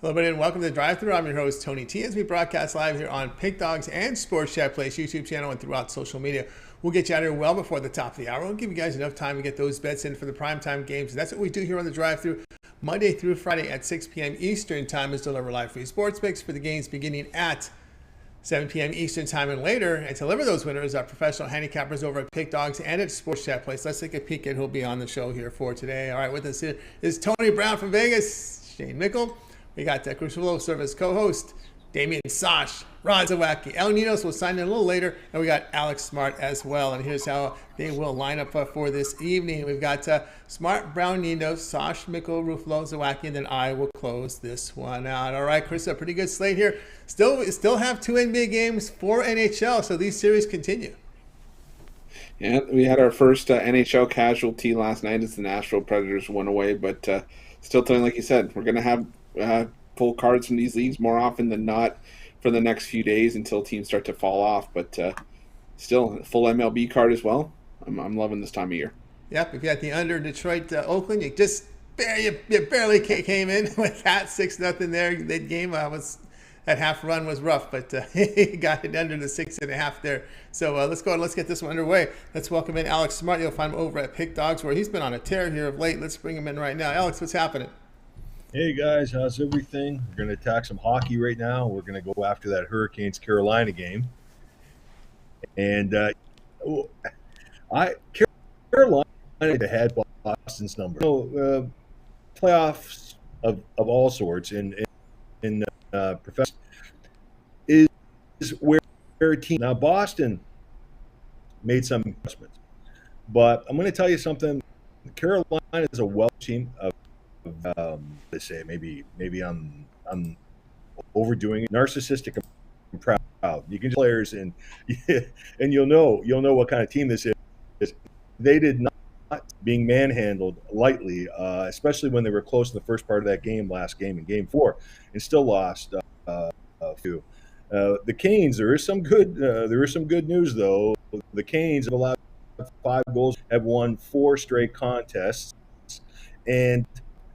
Hello, everybody, and welcome to the Drive Thru. I'm your host, Tony T, as we broadcast live here on Pink Dogs and Sports Chat Place YouTube channel and throughout social media. We'll get you out here well before the top of the hour. We'll give you guys enough time to get those bets in for the primetime games. And that's what we do here on the Drive Thru. Monday through Friday at 6 p.m. Eastern Time is deliver live free sports picks for the games beginning at 7 p.m. Eastern Time and later. And to deliver those winners are professional handicappers over at Pink Dogs and at Sports Chat Place. Let's take a peek at who'll be on the show here for today. All right, with us here is Tony Brown from Vegas, Shane Mickle. We got the Ruffolo service co-host, Damian Sosh, Zawacky. Ninos will sign in a little later, and we got Alex Smart as well. And here's how they will line up for this evening. We've got Smart, Brown, Ninos, Sosh, Mickle, Ruffolo, Zawacky, and then I will close this one out. All right, Chris, a pretty good slate here. Still have 2 NBA games, 4 NHL, so these series continue. Yeah, we had our first NHL casualty last night as the Nashville Predators went away, but still, Tony, like you said, we're going to have full cards from these leagues more often than not for the next few days until teams start to fall off. But still, full MLB card as well. I'm loving this time of year. Yep, if you had the under Detroit, Oakland, you just barely came in with that 6-0 there. That game was that half run was rough, but he got it under the 6.5 there. So let's go and let's get this one underway. Let's welcome in Alex Smart. You'll find him over at Pick Dogs, where he's been on a tear here of late. Let's bring him in right now. Alex, what's happening? Hey guys, how's everything? We're going to attack some hockey right now. We're going to go after that Hurricanes-Carolina game. And Carolina had Boston's number. Playoffs of all sorts in professional is where a team. Now Boston made some adjustments, but I'm going to tell you something. Carolina is a well team. They say maybe I'm overdoing it. Narcissistic and proud. You can players and you'll know what kind of team this is. They did not being manhandled lightly, especially when they were close in the first part of that game, last game in Game 4, and still lost a few. The Canes, there is some good news though. The Canes have allowed 5 goals, have won 4 straight contests, and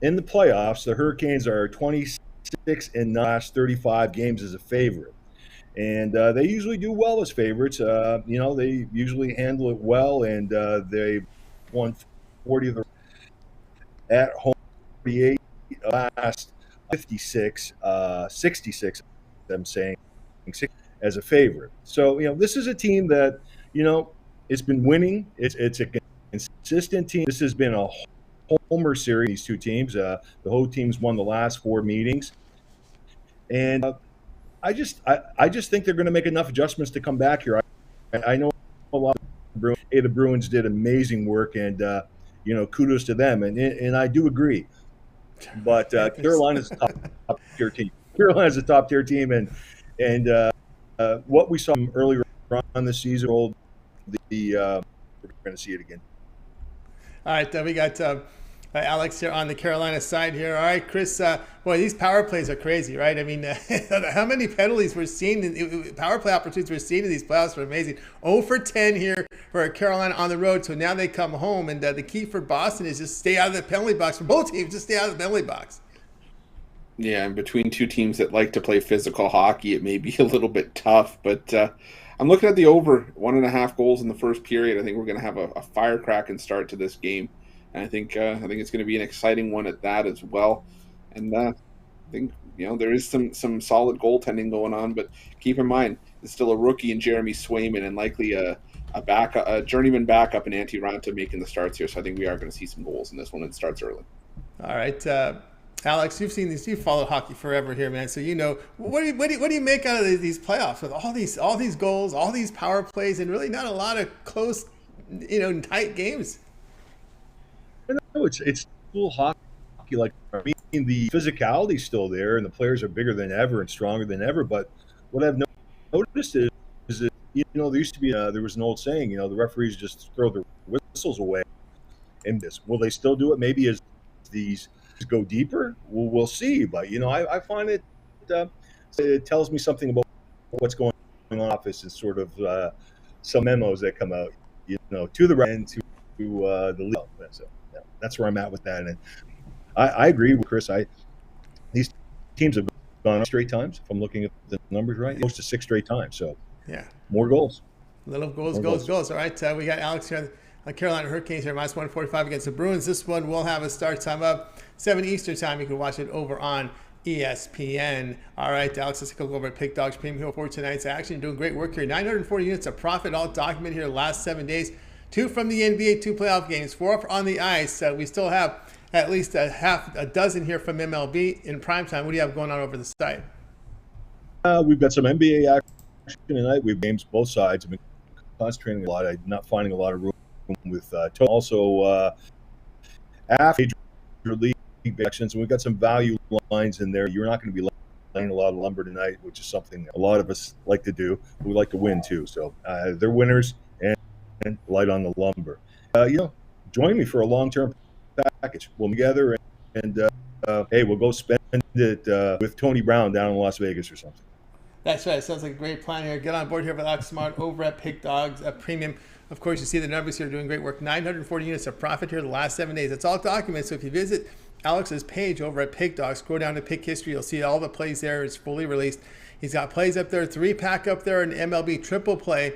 in the playoffs, the Hurricanes are 26 in the last 35 games as a favorite. And they usually do well as favorites. They usually handle it well, and they won 40 of the at home, 48 last 56, 66, I'm saying, as a favorite. So, this is a team that, it's been winning. It's a consistent team. This has been a homer series, these two teams. The whole team's won the last 4 meetings, and I just think they're going to make enough adjustments to come back here. I know a lot of the Bruins did amazing work, and kudos to them, and I do agree. But Carolina's a top tier team. Carolina's a top tier team, and what we saw earlier on this season, we're going to see it again. All right, we got Alex here on the Carolina side here. All right, Chris, boy, these power plays are crazy, right? I mean, how many penalties we're seeing, power play opportunities we're seeing in these playoffs are amazing. 0 for 10 here for Carolina on the road, so now they come home, and the key for Boston is just stay out of the penalty box. For both teams, just stay out of the penalty box. Yeah, and between two teams that like to play physical hockey, it may be a little bit tough, but I'm looking at the over 1.5 goals in the first period. I think we're going to have a firecracking start to this game. And I think it's going to be an exciting one at that as well. And I think there is some solid goaltending going on, but keep in mind it's still a rookie in Jeremy Swayman and likely a journeyman backup in Antti Raanta making the starts here. So I think we are going to see some goals in this one. It starts early. All right, Alex, you've seen these. You've followed hockey forever here, man. So what do you make out of these playoffs with all these goals, all these power plays, and really not a lot of close, tight games. No, it's cool hockey. Like, the physicality's still there, and the players are bigger than ever and stronger than ever. But what I've noticed is that there used to be there was an old saying, the referees just throw their whistles away. And will they still do it? Maybe as these go deeper, we'll see. But I find it tells me something about what's going on in the office. Is sort of some memos that come out, to the right and to the league. So, that's where I'm at with that. And I agree with Chris. These teams have gone up straight times. If I'm looking at the numbers right, close to 6 straight times. So Yeah. more goals. Little goals. All right, we got Alex here on Carolina Hurricanes here, minus 145 against the Bruins. This one will have a start time of 7 Eastern time. You can watch it over on ESPN. All right, Alex, let's go over at Pick Dogs Premium here for tonight's action. You're doing great work here. 940 units of profit, all documented here the last 7 days. 2 from the NBA, 2 playoff games, 4 on the ice. We still have at least a dozen here from MLB in primetime. What do you have going on over the site? We've got some NBA action tonight. We've games both sides. I've been concentrating a lot. I'm not finding a lot of room with also after major league actions, and we've got some value lines in there. You're not going to be laying a lot of lumber tonight, which is something a lot of us like to do. We like to win too, so they're winners and light on the lumber. Join me for a long-term package. We'll together and hey, we'll go spend it with Tony Brown down in Las Vegas or something. That's right. Sounds like a great plan here. Get on board here with Alex Smart over at Pick Dogs Premium. Of course, you see the numbers here doing great work. 940 units of profit here the last 7 days. It's all documented. So if you visit Alex's page over at Pick Dogs, scroll down to Pick History, you'll see all the plays there. It's fully released. He's got plays up there, 3-pack up there, an MLB triple play,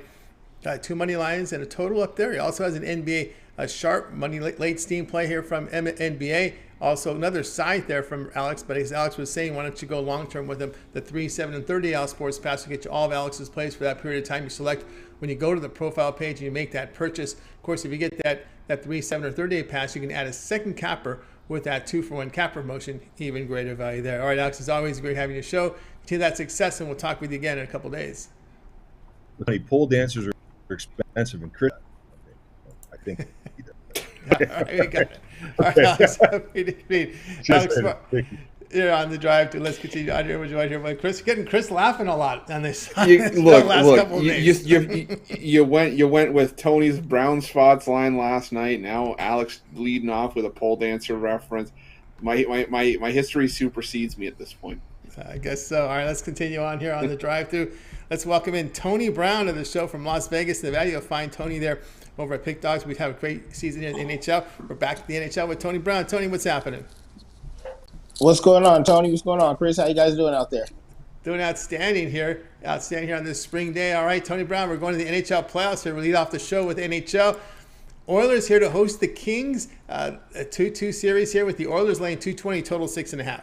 2 money lines, and a total up there. He also has an NBA sharp money late steam play here from NBA. Also, another side there from Alex, but as Alex was saying, why don't you go long-term with him? The 3, 7, and 30 Sports Pass will get you all of Alex's plays for that period of time. You select when you go to the profile page and you make that purchase. Of course, if you get that 3, 7, or 30 pass, you can add a second capper with that 2-for-1 cap promotion. Even greater value there. All right, Alex, it's always great having you show. Continue that success, and we'll talk with you again in a couple days. Pole dancers are expensive, and Chris, I think. All right, we got it. All right, Alex, Alex, you're on the drive to. Let's continue on here. What you want here, but Chris, getting Chris laughing a lot on this. You went with Tony's brown spots line last night. Now Alex leading off with a pole dancer reference. My history supersedes me at this point. I guess so. All right, let's continue on here on the drive-through. Let's welcome in Tony Brown to the show from Las Vegas, Nevada. You'll find Tony there over at Pick Dogs. We'd have a great season in the NHL. We're back to the NHL with Tony Brown. Tony, what's happening? What's going on, Tony? What's going on, Chris? How you guys doing out there? Doing outstanding here. Outstanding here on this spring day. All right, Tony Brown, we're going to the NHL playoffs here. We lead off the show with NHL. Oilers here to host the Kings. A 2-2 series here with the Oilers laying 220, total 6.5.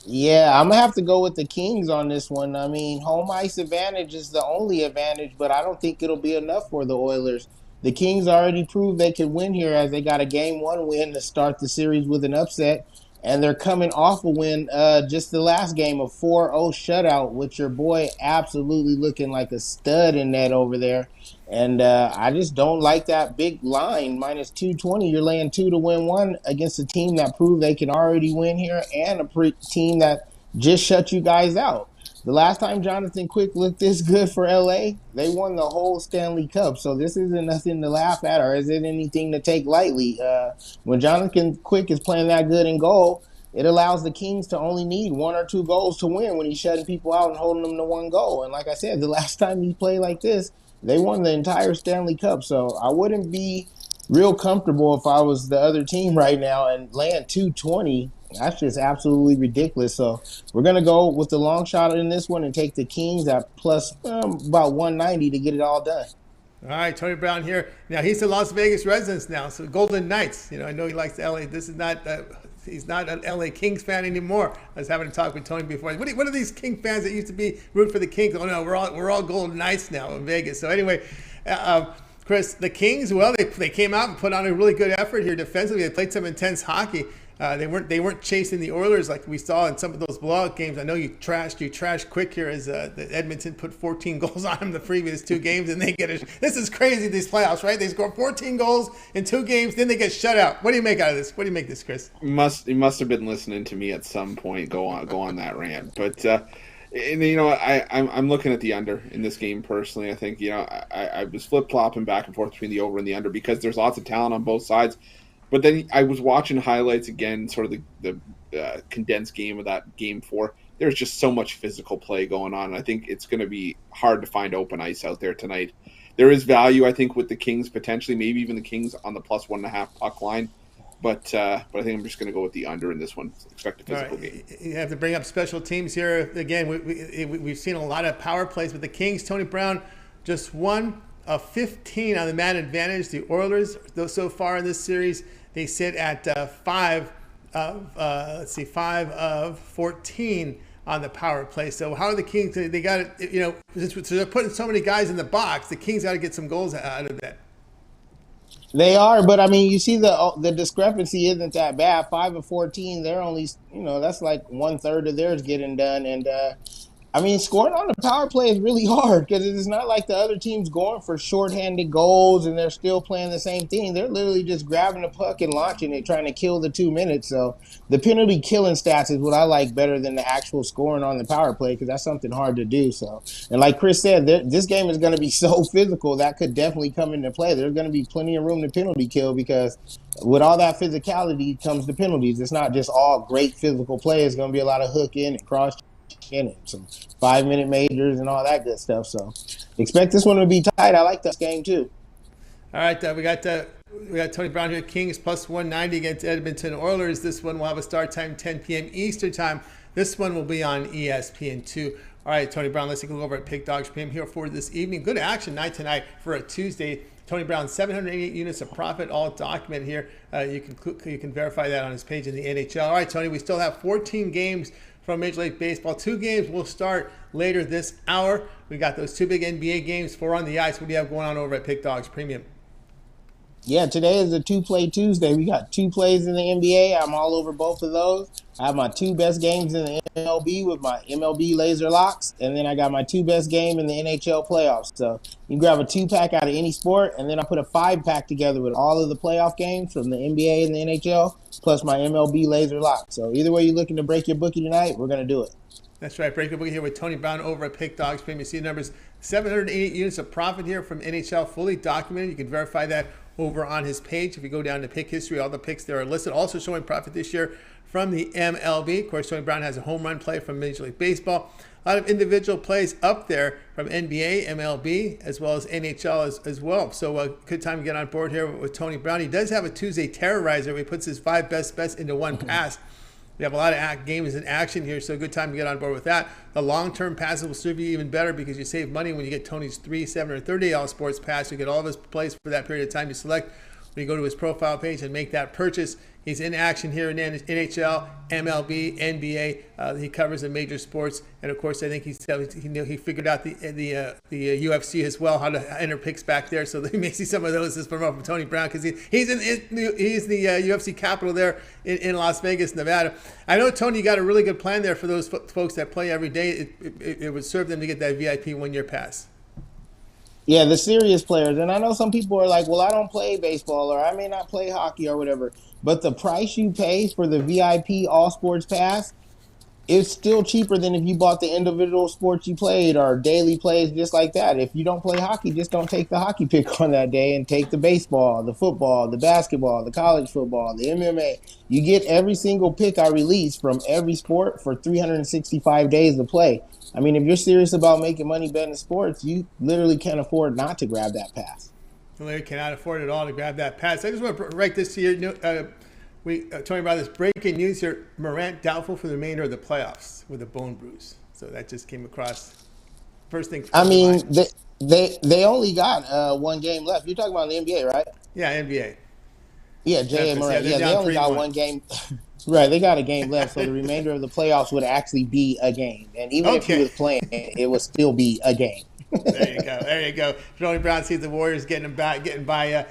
Yeah, I'm going to have to go with the Kings on this one. I mean, home ice advantage is the only advantage, but I don't think it'll be enough for the Oilers. The Kings already proved they could win here as they got a Game 1 win to start the series with an upset, and they're coming off a win just the last game, a 4-0 shutout, with your boy absolutely looking like a stud in that over there. And I just don't like that big line, minus 220. You're laying 2 to win 1 against a team that proved they can already win here and a team that just shut you guys out. The last time Jonathan Quick looked this good for LA, they won the whole Stanley Cup. So this isn't nothing to laugh at, or is it anything to take lightly? When Jonathan Quick is playing that good in goal, it allows the Kings to only need 1 or 2 goals to win when he's shutting people out and holding them to 1 goal. And like I said, the last time he played like this, they won the entire Stanley Cup. So I wouldn't be real comfortable if I was the other team right now, and laying 220, that's just absolutely ridiculous. So we're going to go with the long shot in this one and take the Kings at plus about 190 to get it all done. All right, Tony Brown here. Now, he's a Las Vegas resident now, so Golden Knights. I know he likes LA. This is not he's not an LA Kings fan anymore. I was having a talk with Tony before. What are these King fans that used to be root for the Kings? Oh no, we're all Golden Knights now in Vegas. So anyway, Chris, the Kings, well, they came out and put on a really good effort here defensively. They played some intense hockey. They weren't chasing the Oilers like we saw in some of those blowout games. I know you trashed Quick here as the Edmonton put 14 goals on them the previous 2 games, and they get it. This is crazy, these playoffs, right? They score 14 goals in 2 games, then they get shut out. What do you make out of this? What do you make this, Chris? He must have been listening to me at some point. Go on that rant, but. I'm looking at the under in this game personally. I think I was flip-flopping back and forth between the over and the under because there's lots of talent on both sides. But then I was watching highlights again, sort of the condensed game of that Game 4. There's just so much physical play going on. And I think it's going to be hard to find open ice out there tonight. There is value, I think, with the Kings potentially, maybe even the Kings on the plus 1.5 puck line. But I think I'm just going to go with the under in this one. Expect a physical game. You have to bring up special teams here. Again, we've seen a lot of power plays, but the Kings, Tony Brown, just 1 of 15 on the man advantage. The Oilers, though, so far in this series, they sit at 5 of 14 on the power play. So how are the Kings? They got to, since they're putting so many guys in the box, the Kings got to get some goals out of that. They are, but I mean, you see the discrepancy isn't that bad. 5 of 14, they're only, that's like 1/3 of theirs getting done. And I mean, scoring on the power play is really hard because it's not like the other team's going for shorthanded goals and they're still playing the same thing. They're literally just grabbing the puck and launching it, trying to kill the 2 minutes. So the penalty killing stats is what I like better than the actual scoring on the power play because that's something hard to do. So, and like Chris said, this game is going to be so physical that could definitely come into play. There's going to be plenty of room to penalty kill because with all that physicality comes the penalties. It's not just all great physical play. It's going to be a lot of hook in and cross in it, some 5-minute majors and all that good stuff. So expect this one to be tight. I like this game too. All right, we got Tony Brown here. Kings plus 190 against Edmonton Oilers. This one will have a start time 10 p.m. Eastern time. This one will be on ESPN2. All right, Tony Brown, let's take a look over at Pick Dogs Premium here for this evening. Good action night tonight for a Tuesday. Tony Brown, 788 units of profit, all documented here. You can verify that on his page in the NHL. All right, Tony, we still have 14 games from Major League Baseball. 2 games will start later this hour. We got those 2 big NBA games, 4 on the ice. What do you have going on over at Pick Dogs Premium? Yeah, today is a 2-play Tuesday. We got 2 plays in the NBA. I'm all over both of those. I have my 2 best games in the MLB with my MLB laser locks, and then I got my 2 best game in the NHL playoffs. So you can grab a 2-pack out of any sport, and then I put a 5-pack together with all of the playoff games from the NBA and the NHL, plus my MLB laser lock. So either way you're looking to break your bookie tonight, we're going to do it. That's right. Break your bookie here with Tony Brown over at Pick Dogs Premium. You see the numbers, 788 units of profit here from NHL, fully documented. You can verify that over on his page. If you go down to pick history, all the picks there are listed. Also showing profit this year from the MLB. Of course, Tony Brown has a home run play from Major League Baseball. A lot of individual plays up there from NBA, MLB, as well as NHL as well. So a good time to get on board here with Tony Brown. He does have a Tuesday Terrorizer where he puts his 5 best bets into one pass. We have a lot of games in action here, so a good time to get on board with that. The long-term passes will serve you even better because you save money when you get Tony's 3, 7, or 30 All Sports Pass. You get all of his plays for that period of time. You select when you go to his profile page and make that purchase. He's in action here in NHL, MLB, NBA. He covers the major sports, and of course, I think he figured out the UFC as well, how to enter picks back there. So you may see some of those as from Tony Brown because he's the UFC capital there in Las Vegas, Nevada. I know, Tony, you got a really good plan there for those folks that play every day. It would serve them to get that VIP 1-year pass. Yeah, the serious players. And I know some people are like, well, I don't play baseball or I may not play hockey or whatever. But the price you pay for the VIP All Sports Pass is still cheaper than if you bought the individual sports you played or daily plays just like that. If you don't play hockey, just don't take the hockey pick on that day and take the baseball, the football, the basketball, the college football, the MMA. You get every single pick I release from every sport for 365 days to play. I mean, if you're serious about making money betting sports, you literally can't afford not to grab that pass. You literally cannot afford it all to grab that pass. I just want to write this to you. Talking about this breaking news here. Morant doubtful for the remainder of the playoffs with a bone bruise. So that just came across. First thing. I mean, they only got 1 game left. You're talking about the NBA, right? Yeah, NBA. Yeah, J.A. Morant. Yeah, they only got 1 game. Right, they got a game left, so the remainder of the playoffs would actually be a game. And even if he was playing, it would still be a game. There you go. There you go. Tony Brown sees the Warriors getting by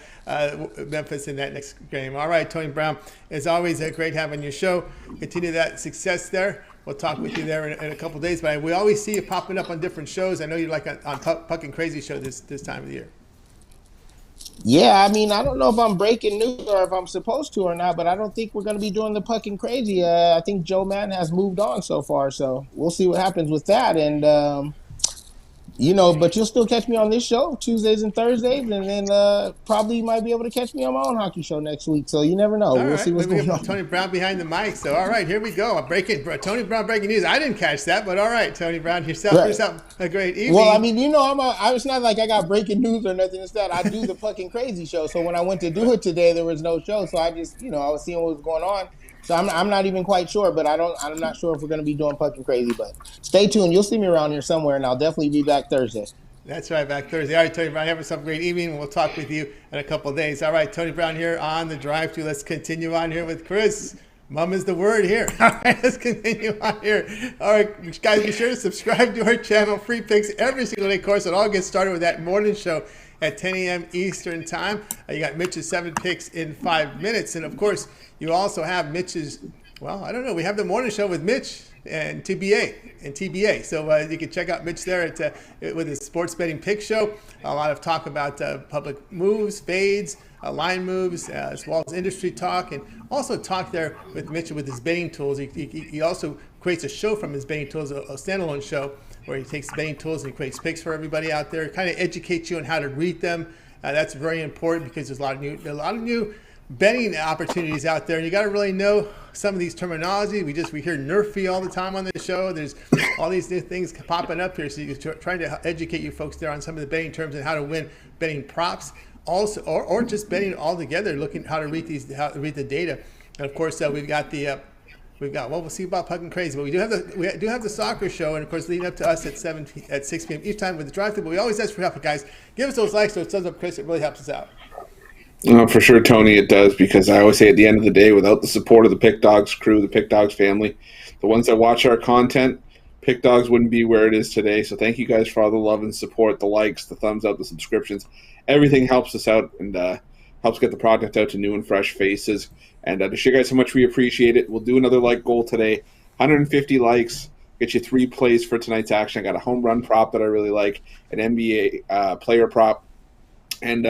Memphis in that next game. All right, Tony Brown, as always, great having your show. Continue that success there. We'll talk with you there in a couple of days. But we always see you popping up on different shows. I know you're like on Puck and Crazy show this time of the year. Yeah, I mean, I don't know if I'm breaking news or if I'm supposed to or not, but I don't think we're going to be doing the Puck and Crazy. I think Joe Madden has moved on so far, so we'll see what happens with that. And But you'll still catch me on this show Tuesdays and Thursdays, and then probably might be able to catch me on my own hockey show next week. So you never know. All We'll right, see what's we going have on. Tony Brown behind the mic. So, all right, here we go. Tony Brown breaking news. I didn't catch that, but all right, Tony Brown, yourself a great evening. Well, I mean, it's not like I got breaking news or nothing. Instead, I do the fucking crazy show. So when I went to do it today, there was no show. So I just, I was seeing what was going on. So I'm not even quite sure, but I'm not sure if we're going to be doing fucking crazy. But stay tuned. You'll see me around here somewhere, and I'll definitely be back Thursday. That's right, back Thursday. All right, Tony Brown, have yourself a great evening. We'll talk with you in a couple of days. All right, Tony Brown here on the drive-thru. Let's continue on here with Chris. Mom is the word here. All right, let's continue on here. All right, guys, be sure to subscribe to our channel. Free picks every single day. Of course, it all gets started with that morning show at 10 a.m. Eastern time. You got Mitch's 7 picks in 5 minutes. And, of course, you also have Mitch's, we have the morning show with Mitch and TBA. So you can check out Mitch there with his sports betting pick show. A lot of talk about public moves, fades, line moves, as well as industry talk, and also talk there with Mitch with his betting tools. He also creates a show from his betting tools, a standalone show where he takes betting tools and he creates picks for everybody out there. Kind of educates you on how to read them. That's very important because there's a lot of new betting opportunities out there, and you got to really know some of these terminology. We hear Nerf fee all the time on the show. There's all these new things popping up here, so you're trying to educate you folks there on some of the betting terms and how to win betting props, also, or just betting altogether, looking how to read the data. And of course, we'll see about fucking crazy, but we do have the soccer show, and of course, leading up to us at 6 p.m. each time with the drive-thru. But we always ask for help, guys. Give us those likes, those thumbs up, Chris. It really helps us out. For sure, Tony, it does, because I always say at the end of the day, without the support of the Pick Dogs crew, the Pick Dogs family, the ones that watch our content, Pick Dogs wouldn't be where it is today. So thank you guys for all the love and support, the likes, the thumbs up, the subscriptions. Everything helps us out and helps get the product out to new and fresh faces. And to show you guys how much we appreciate it, we'll do another like goal today. 150 likes, get you 3 plays for tonight's action. I got a home run prop that I really like, an NBA player prop. And,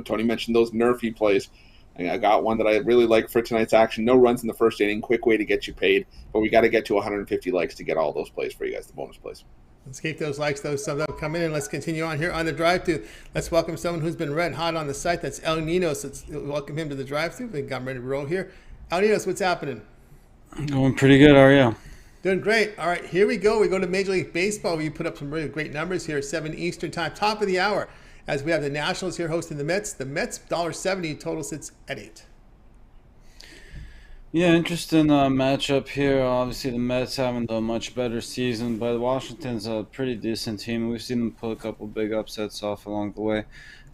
Tony mentioned those Nerfy plays. I got one that I really like for tonight's action. No runs in the first inning. Quick way to get you paid. But we got to get to 150 likes to get all those plays for you guys, the bonus plays. Let's keep those likes, those thumbs up coming in. Let's continue on here on the drive-thru. Let's welcome someone who's been red hot on the site. That's El Ninos. Let's welcome him to the drive-thru. I think I'm ready to roll here. El Ninos, what's happening? Going pretty good. How are you? Doing great. All right, here we go. We go to Major League Baseball, where you put up some really great numbers here, 7 Eastern time, top of the hour. As we have the Nationals here hosting the Mets. The Mets, $1.70, total sits at 8. Yeah, interesting matchup here. Obviously, the Mets having a much better season, but Washington's a pretty decent team. We've seen them pull a couple big upsets off along the way.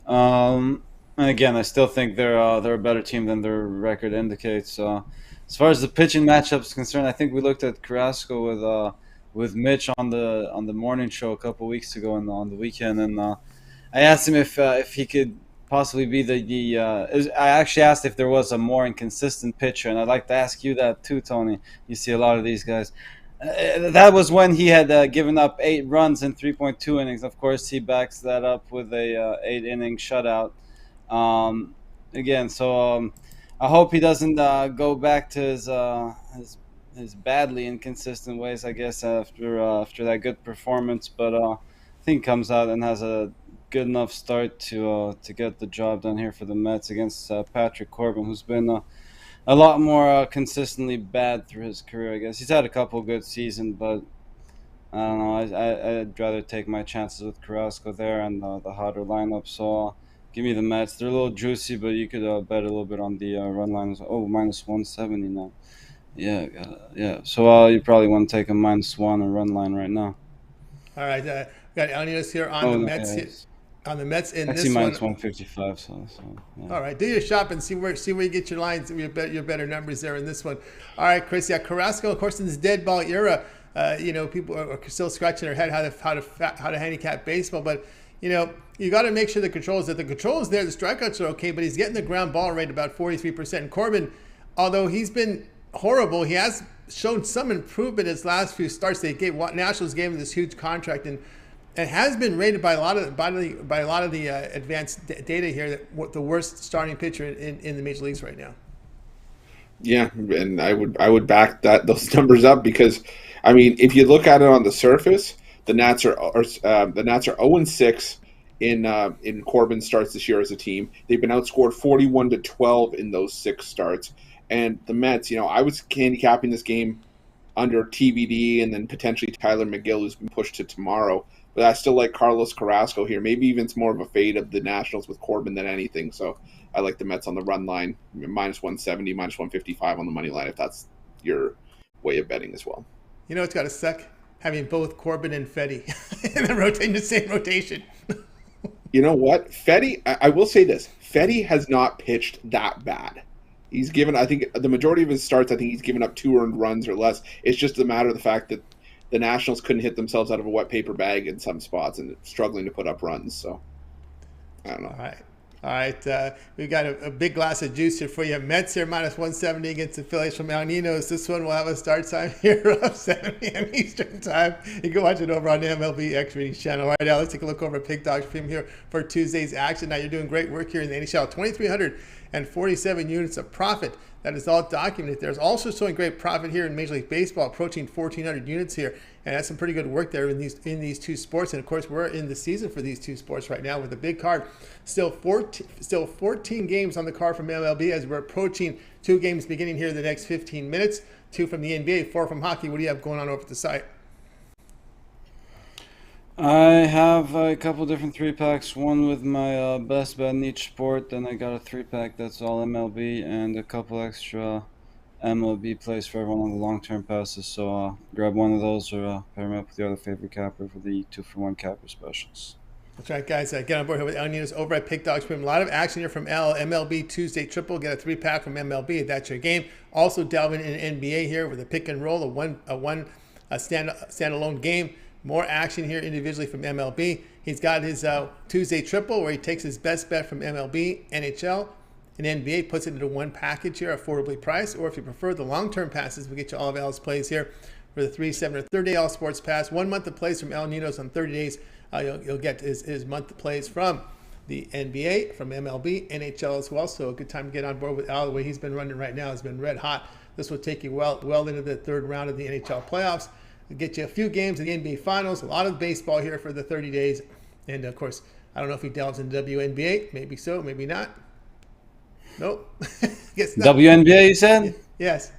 And again, I still think they're a better team than their record indicates. As far as the pitching matchup is concerned, I think we looked at Carrasco with Mitch on the morning show a couple weeks ago on the weekend, and I asked him if he could possibly be I actually asked if there was a more inconsistent pitcher, and I'd like to ask you that too, Tony. You see a lot of these guys. That was when he had given up 8 runs in 3.2 innings. Of course, he backs that up with a 8-inning shutout. I hope he doesn't go back to his badly inconsistent ways, I guess, after that good performance. But I think he comes out and has a good enough start to get the job done here for the Mets against Patrick Corbin, who's been a lot more consistently bad through his career, I guess. He's had a couple good seasons, but I don't know. I'd rather take my chances with Carrasco there and the hotter lineup. So give me the Mets. They're a little juicy, but you could bet a little bit on the run line. Oh, minus 170 now. Yeah. So you probably want to take a -1 on run line right now. All right. We got Anios here on the Mets. Yeah. On the Mets in I this see one. minus 155. So yeah. All right, do your shopping. See where you get your lines, your better numbers there in this one. All right, Chris. Yeah, Carrasco, of course, in this dead ball era, people are still scratching their head how to handicap baseball. But you got to make sure the controls there. The strikeouts are okay, but he's getting the ground ball rate about 43%. And Corbin, although he's been horrible, he has shown some improvement in his last few starts. Nationals gave him this huge contract, and it has been rated by a lot of the advanced data here that the worst starting pitcher in the major leagues right now. Yeah, and I would back those numbers up because, I mean, if you look at it on the surface, The Nats are 0-6 in Corbin starts this year as a team. They've been outscored 41-12 in those 6 starts. And the Mets, I was handicapping this game under TBD and then potentially Tyler McGill, who's been pushed to tomorrow. But I still like Carlos Carrasco here. Maybe even it's more of a fade of the Nationals with Corbin than anything. So I like the Mets on the run line, -170, -155 on the money line, if that's your way of betting as well. It's got to suck having both Corbin and Fedde in the same rotation. You know what? Fedde, I will say this. Fedde has not pitched that bad. He's given, I think, the majority of his starts, I think he's given up 2 earned runs or less. It's just a matter of the fact that the Nationals couldn't hit themselves out of a wet paper bag in some spots and struggling to put up runs. So, I don't know. All right. We've got a big glass of juice here for you. Mets here -170 against the Phillies from Ninos. This one will have a start time here of 7 p.m. Eastern time. You can watch it over on the MLB X Ratings channel. All right, now let's take a look over at Pick Dogs Premium here for Tuesday's action. Now, you're doing great work here in the NHL. 2,347 units of profit. That is all documented. There's also showing great profit here in Major League Baseball, approaching 1,400 units here. And that's some pretty good work there in these two sports. And, of course, we're in the season for these two sports right now with a big card. Still 14 games on the card from MLB as we're approaching 2 games beginning here in the next 15 minutes. 2 from the NBA, 4 from hockey. What do you have going on over at the site? I have a couple different 3-packs, one with my best bet in each sport, then I got a 3-pack that's all MLB, and a couple extra MLB plays for everyone on the long-term passes, so grab one of those or pair them up with your other favorite capper for the 2-for-1 capper specials. That's right, guys. Get on board here with Ninos over at Pick Dogs Premium. A lot of action here from MLB Tuesday Triple. Get a 3-pack from MLB. That's your game. Also delving in NBA here with a pick and roll, a standalone game. More action here individually from MLB. He's got his Tuesday Triple where he takes his best bet from MLB, NHL, and NBA, puts it into one package here, affordably priced. Or if you prefer the long-term passes, we get you all of Al's plays here for the 3, 7, or 30-day All Sports Pass. 1 month of plays from El Ninos on 30 days. You'll get his month of plays from the NBA, from MLB, NHL as well. So a good time to get on board with Al. The way he's been running right now has been red hot. This will take you well into the 3rd round of the NHL playoffs. We'll get you a few games in the NBA Finals, a lot of baseball here for the 30 days. And, of course, I don't know if he delves into WNBA. Maybe so, maybe not. Nope. Guess not. WNBA, you said? Yes.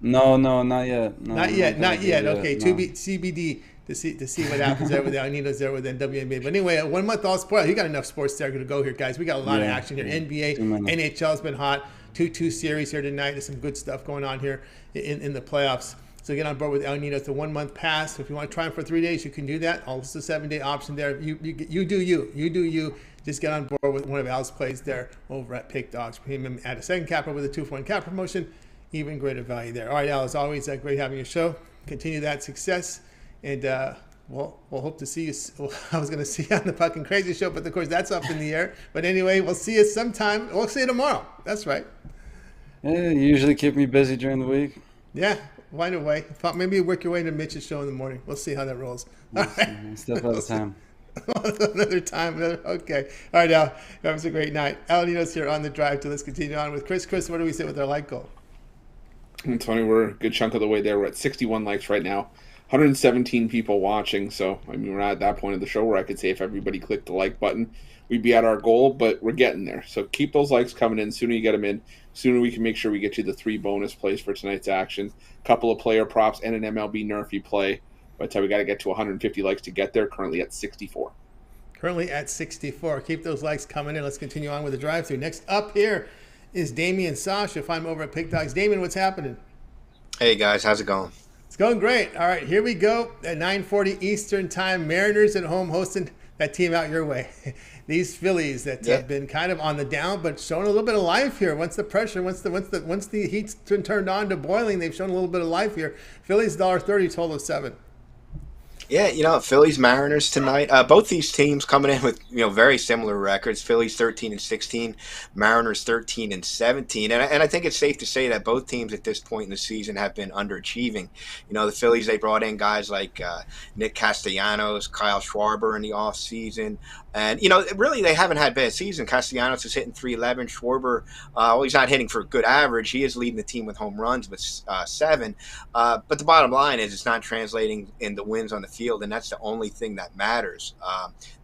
No, not yet. No, not yet. Okay, no. CBD to see what happens there with Ninos there with WNBA. But anyway, 1 month all sport. You got enough sports there to go here, guys. We got a lot of action here. NBA, NHL has been hot. 2-2 series here tonight. There's some good stuff going on here in the playoffs. So get on board with El Ninos, the 1 month pass. If you want to try them for 3 days, you can do that. Also, 7-day option there. You do you. Just get on board with one of Al's plays there over at Pick Dogs Premium. Add a second capper with a 2-for-1 cap promotion. Even greater value there. All right, Al, as always, great having your show. Continue that success. And we'll hope to see you. Well, I was going to see you on the fucking crazy show, but of course that's up in the air. But anyway, we'll see you sometime. We'll see you tomorrow. That's right. Yeah, you usually keep me busy during the week. Yeah. Find a way. Maybe you work your way to Mitch's show in the morning. We'll see how that rolls. All right. Step at a time. Another time. Okay. All right, Al. Have a great night. El Ninos here on the drive. Let's continue on with Chris. Chris, what do we say with our like goal? And Tony, we're a good chunk of the way there. We're at 61 likes right now. 117 people watching. So, I mean, we're not at that point of the show where I could say if everybody clicked the like button, we'd be at our goal, but we're getting there. So keep those likes coming in. Sooner you get them in, sooner we can make sure we get you the 3 bonus plays for tonight's action. A couple of player props and an MLB Nerfy play. By the time we got to get to 150 likes to get there, currently at 64. Currently at 64. Keep those likes coming in. Let's continue on with the drive-thru. Next up here is Damian Sosh. You'll find him over at Pick Dogs. Damian, what's happening? Hey, guys. How's it going? It's going great. All right, here we go. At 9:40 Eastern Time, Mariners at home hosting that team out your way. These Phillies that have been kind of on the down, but showing a little bit of life here. Once the pressure, once the heat's been turned on to boiling, they've shown a little bit of life here. Phillies $1.30, total of 7. Yeah, Phillies Mariners tonight. Both these teams coming in with very similar records. Phillies 13-16, Mariners 13-17, and I think it's safe to say that both teams at this point in the season have been underachieving. The Phillies, they brought in guys like Nick Castellanos, Kyle Schwarber in the offseason. And, really they haven't had a bad season. Castellanos is hitting .311. Schwarber, he's not hitting for a good average. He is leading the team with home runs with 7. But the bottom line is it's not translating into wins on the field, and that's the only thing that matters.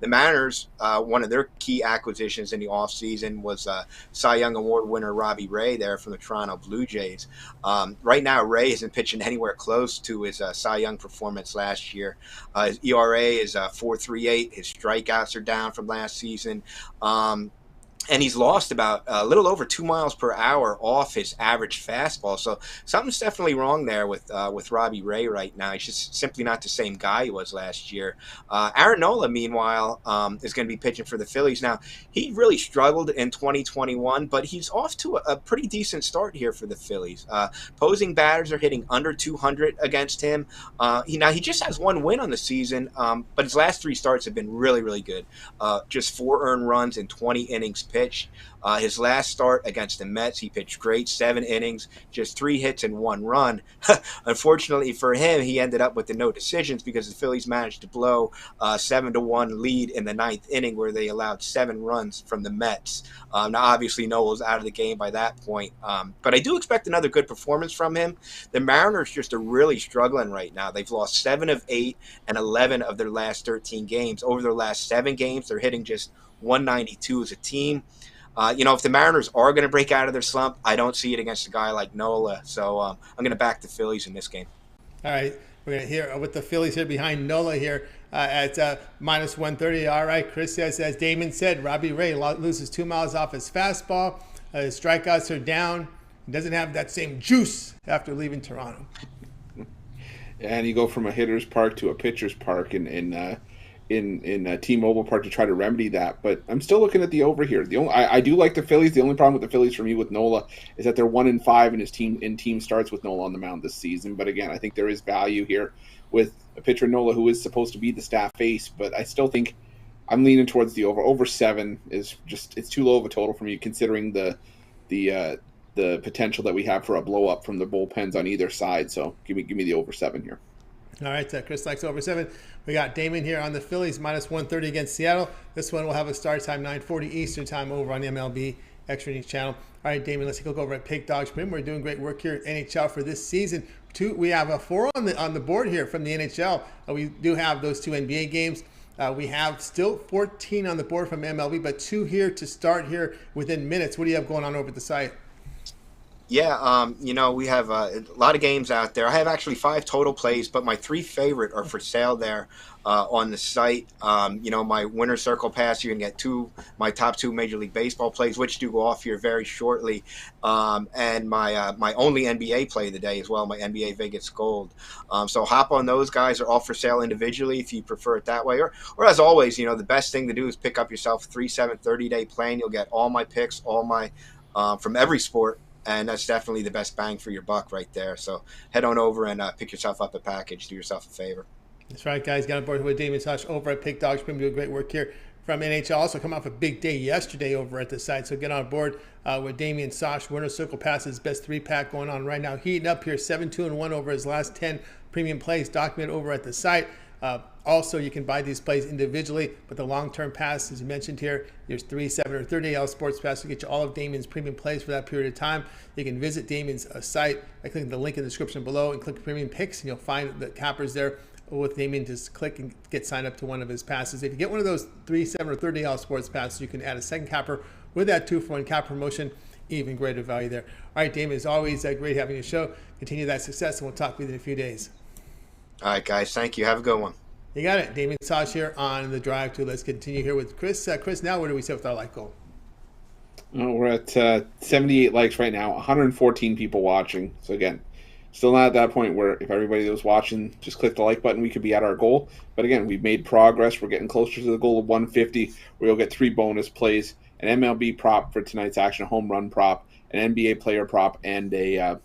The Mariners, one of their key acquisitions in the offseason was Cy Young Award winner Robbie Ray there from the Toronto Blue Jays. Right now, Ray isn't pitching anywhere close to his Cy Young performance last year. His ERA is 4.38. His strikeouts are down from last season. And he's lost about a little over 2 miles per hour off his average fastball. So something's definitely wrong there with Robbie Ray right now. He's just simply not the same guy he was last year. Aaron Nola, meanwhile, is going to be pitching for the Phillies. Now, he really struggled in 2021, but he's off to a pretty decent start here for the Phillies. Opposing batters are hitting under 200 against him. He just has 1 win on the season, but his last 3 starts have been really, really good. Just 4 earned runs in 20 innings pitched. His last start against the Mets, he pitched great, 7 innings, just 3 hits and 1 run. Unfortunately for him, he ended up with the no decisions because the Phillies managed to blow a 7-1 lead in the 9th inning where they allowed 7 runs from the Mets. Now, obviously, Nola's out of the game by that point, but I do expect another good performance from him. The Mariners just are really struggling right now. They've lost 7 of 8 and 11 of their last 13 games. Over their last 7 games, they're hitting just 192 as a team. If the Mariners are going to break out of their slump, I don't see it against a guy like Nola. So I'm going to back the Phillies in this game. All right. We're going to hear with the Phillies here behind Nola here at minus 130. All right. Chris says, as Damon said, Robbie Ray loses 2 miles off his fastball. His strikeouts are down. He doesn't have that same juice after leaving Toronto. And you go from a hitter's park to a pitcher's park in T-Mobile Park to try to remedy that, but I'm still looking at the over here. I do like the Phillies. The only problem with the Phillies for me with Nola is that they're 1-5 in team starts with Nola on the mound this season. But again, I think there is value here with a pitcher Nola who is supposed to be the staff ace. But I still think I'm leaning towards the over. Over 7 is just it's too low of a total for me considering the potential that we have for a blow up from the bullpens on either side. So give me the over 7 here. All right, Chris likes over 7. We got Damon here on the Phillies, minus 130 against Seattle. This one will have a start time 9:40 Eastern time over on the MLB Extra Innings channel. All right, Damon, let's take a look over at Pick Dogs. We're doing great work here at NHL for this season. We have 4 on the board here from the NHL. We do have those 2 NBA games. We have still 14 on the board from MLB, but 2 here to start here within minutes. What do you have going on over at the site? Yeah, we have a lot of games out there. I have actually 5 total plays, but my 3 favorite are for sale there on the site. My winner circle pass, you can get my top 2 Major League Baseball plays, which do go off here very shortly, and my only NBA play of the day as well, my NBA Vegas Gold. So hop on those guys. They're all for sale individually if you prefer it that way. Or as always, the best thing to do is pick up yourself a 3-7 30-day plan. You'll get all my picks, all my from every sport. And that's definitely the best bang for your buck right there. So head on over and pick yourself up a package. Do yourself a favor. That's right, guys. Got on board with Damian Sosh over at Pick Dogs. We're doing great work here from NHL. Also come off a big day yesterday over at the site. So get on board with Damian Sosh. Winner Circle Passes, best 3-pack going on right now. Heating up here, 7-2-1 over his last 10 premium plays. Documented over at the site. Also, you can buy these plays individually, but the long-term pass, as you mentioned here, there's 3, 7, or 30 sports pass to get you all of Damian's premium plays for that period of time. You can visit Damian's site by clicking the link in the description below and click premium picks, and you'll find the cappers there with Damian. Just click and get signed up to one of his passes. If you get one of those 3, 7, or 30 sports passes, you can add a second capper with that 2-for-1 cap promotion. Even greater value there. All right, Damian, as always, great having you show. Continue that success, and we'll talk with you in a few days. All right, guys. Thank you. Have a good one. You got it. Damian Sosh here on the drive to. Let's continue here with Chris. Chris, now where do we sit with our like goal? We're at 78 likes right now, 114 people watching. So again, still not at that point where if everybody that was watching just click the like button, we could be at our goal. But again, we've made progress. We're getting closer to the goal of 150, where you'll get 3 bonus plays, an MLB prop for tonight's action, a home run prop, an NBA player prop, and an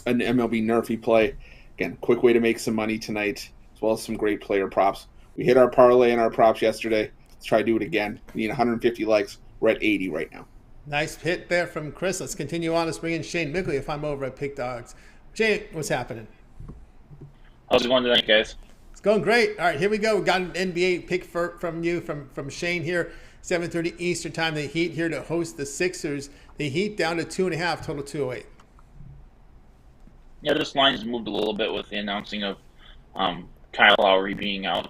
MLB Nerfy play. Again, quick way to make some money tonight, as well as some great player props. We hit our parlay and our props yesterday. Let's try to do it again. We need 150 likes. We're at 80 right now. Nice hit there from Chris. Let's continue on. Let's bring in Shane Mickle if I'm over at Pick Dogs. Shane, what's happening? How's it going tonight, guys? It's going great. All right, here we go. We got an NBA pick from you, from Shane here. 7:30 Eastern time. The Heat here to host the Sixers. The Heat down to 2.5, total 208. Yeah, this line's moved a little bit with the announcing of Kyle Lowry being out.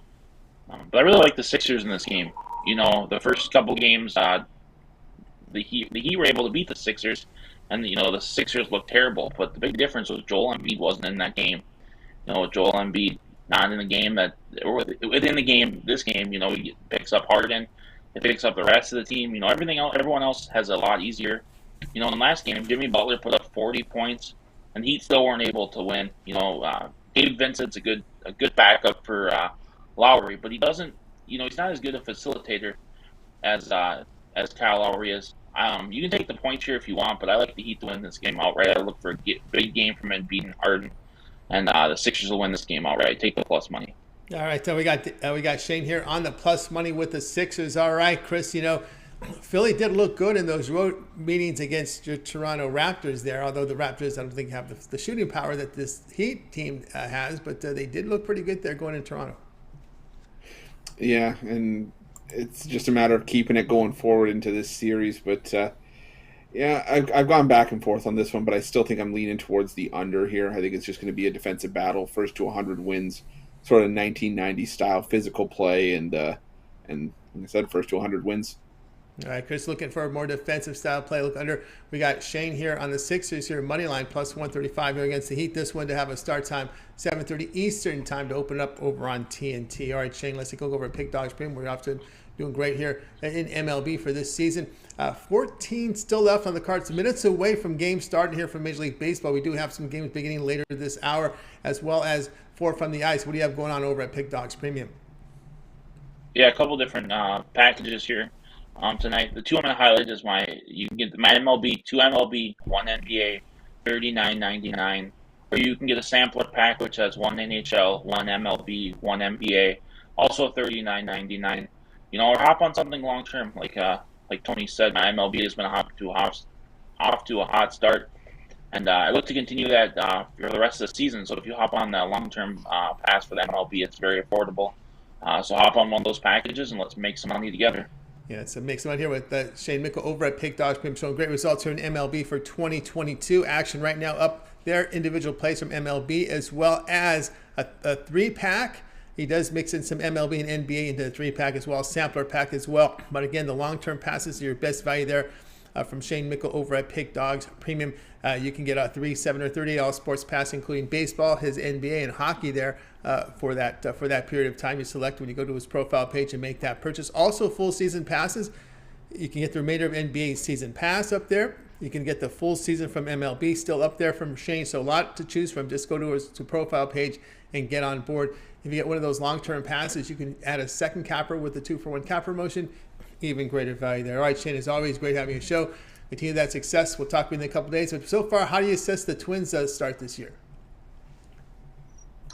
But I really like the Sixers in this game. The first couple games, the Heat were able to beat the Sixers, and the Sixers looked terrible. But the big difference was Joel Embiid wasn't in that game. Joel Embiid not in the game within the game. This game, he picks up Harden, he picks up the rest of the team. Everyone else has a lot easier. In the last game, Jimmy Butler put up 40 points, and Heat still weren't able to win. Gabe Vincent's a good backup for Lowry, but he doesn't. He's not as good a facilitator as Kyle Lowry is. You can take the points here if you want, but I like the Heat to win this game outright. I look for a big game from Embiid and Harden, and the Sixers will win this game outright. Take the plus money. All right, so we got Shane here on the plus money with the Sixers. All right, Chris, Philly did look good in those road meetings against your Toronto Raptors there, although the Raptors I don't think have the shooting power that this Heat team has, but they did look pretty good there going in Toronto. Yeah, and it's just a matter of keeping it going forward into this series. But, I've gone back and forth on this one, but I still think I'm leaning towards the under here. I think it's just going to be a defensive battle, first to 100 wins, sort of 1990 style physical play, and like I said, first to 100 wins. All right, Chris, looking for a more defensive style play. Look under. We got Shane here on the Sixers here, money line plus 135 here against the Heat. This one to have a start time 7:30 Eastern time to open up over on TNT. All right, Shane, let's go over at Pick Dogs Premium. We're off to doing great here in MLB for this season. 14 still left on the cards. Minutes away from games starting here from Major League Baseball. We do have some games beginning later this hour, as well as 4 from the ice. What do you have going on over at Pick Dogs Premium? Yeah, a couple different packages here. Tonight, the two I'm going to highlight is you can get my MLB, 2 MLB, 1 NBA, $39.99. Or you can get a sampler pack, which has 1 NHL, 1 MLB, 1 NBA, also $39.99. Or hop on something long term, like Tony said. My MLB has been off to a hot start, and I look to continue that for the rest of the season. So if you hop on the long term pass for the MLB, it's very affordable. So hop on one of those packages and let's make some money together. Yeah, it's a mix right here with Shane Mickle over at Pick Dogs Premium, showing great results here in MLB for 2022. Action right now up there, individual plays from MLB, as well as a 3-pack. He does mix in some MLB and NBA into the 3-pack as well, sampler pack as well. But again, the long-term passes are your best value there from Shane Mickle over at Pick Dogs Premium. You can get a 3, 7, or 30 all sports pass, including baseball, his NBA, and hockey there for that period of time you select when you go to his profile page and make that purchase. Also, full season passes. You can get the remainder of NBA season pass up there. You can get the full season from MLB still up there from Shane. So a lot to choose from. Just go to his profile page and get on board. If you get one of those long-term passes, you can add a second capper with the 2-for-1 cap promotion. Even greater value there. All right, Shane, as always, great having you on the show. Continue that success. We'll talk to you in a couple of days. But so far, how do you assess the Twins' start this year?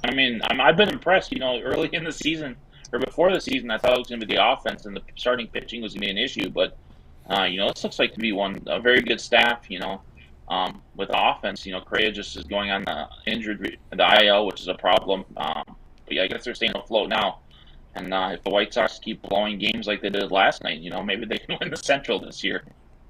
I mean, I've been impressed. Early in the season or before the season, I thought it was going to be the offense and the starting pitching was going to be an issue. But this looks like to be a very good staff. With offense, Correa just is going on the IL, which is a problem. But yeah, I guess they're staying afloat now. And if the White Sox keep blowing games like they did last night, maybe they can win the Central this year.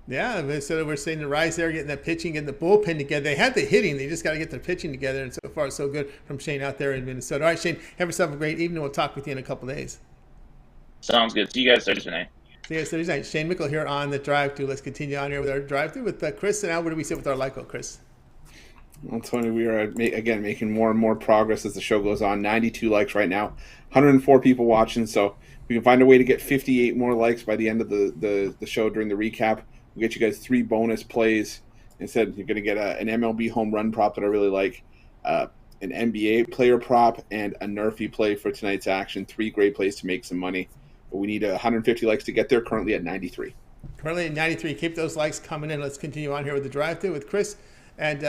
Yeah, so we're seeing the rise there, getting that pitching, getting the bullpen together. They had the hitting. They just got to get their pitching together. And so far, so good from Shane out there in Minnesota. All right, Shane, have yourself a great evening. We'll talk with you in a couple of days. Sounds good. See you guys Thursday night. See you guys Thursday night. Shane Mickle here on the drive-thru. Let's continue on here with our drive-thru with Chris. And now where do we sit with our Lyco, Chris? Well, Tony, we are, again, making more and more progress as the show goes on. 92 likes right now, 104 people watching. So we can find a way to get 58 more likes by the end of the show during the recap. We'll get you guys 3 bonus plays. Instead, you're going to get an MLB home run prop that I really like, an NBA player prop, and a Nerfy play for tonight's action. 3 great plays to make some money. But we need 150 likes to get there, currently at 93. Currently at 93. Keep those likes coming in. Let's continue on here with the drive-thru with Chris. And